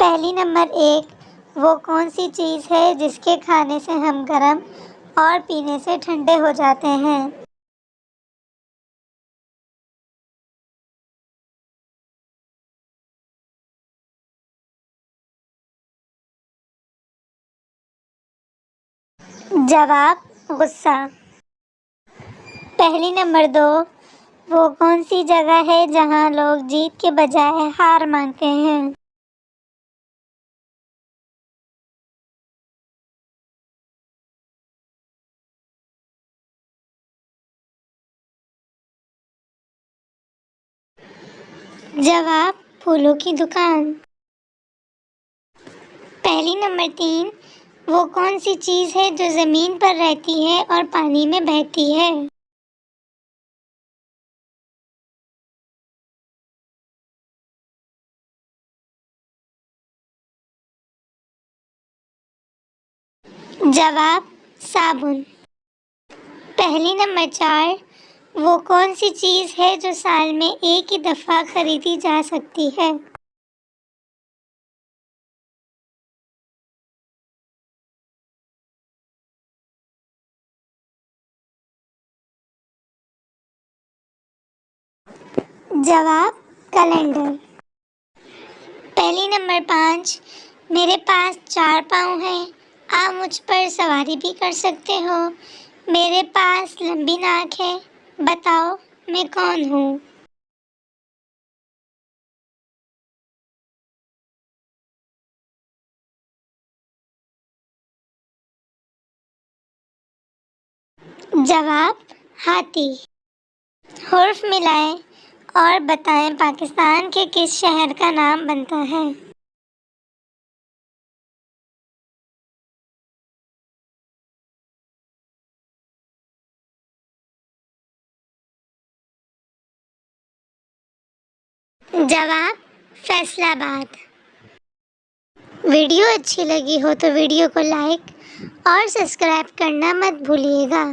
पहली नंबर 1 वो कौन सी चीज़ है जिसके खाने से हम गर्म और पीने से ठंडे हो जाते हैं? जवाब गुस्सा। पहली नंबर 2 वो कौन सी जगह है जहाँ लोग जीत के बजाय हार मानते हैं? जवाब फूलों की दुकान। पहली नंबर 3 वो कौन सी चीज़ है जो ज़मीन पर रहती है और पानी में बहती है? जवाब साबुन। पहली नंबर 4 वो कौन सी चीज़ है जो साल में एक ही दफ़ा खरीदी जा सकती है? जवाब कैलेंडर। पहली नंबर 5 मेरे पास 4 पाँव हैं, आप मुझ पर सवारी भी कर सकते हो। मेरे पास लंबी नाक है, बताओ मैं कौन हूँ? जवाब हाथी। हुर्फ मिलाएं और बताएं पाकिस्तान के किस शहर का नाम बनता है? जवाब फैसलाबाद। वीडियो अच्छी लगी हो तो वीडियो को लाइक और सब्सक्राइब करना मत भूलिएगा।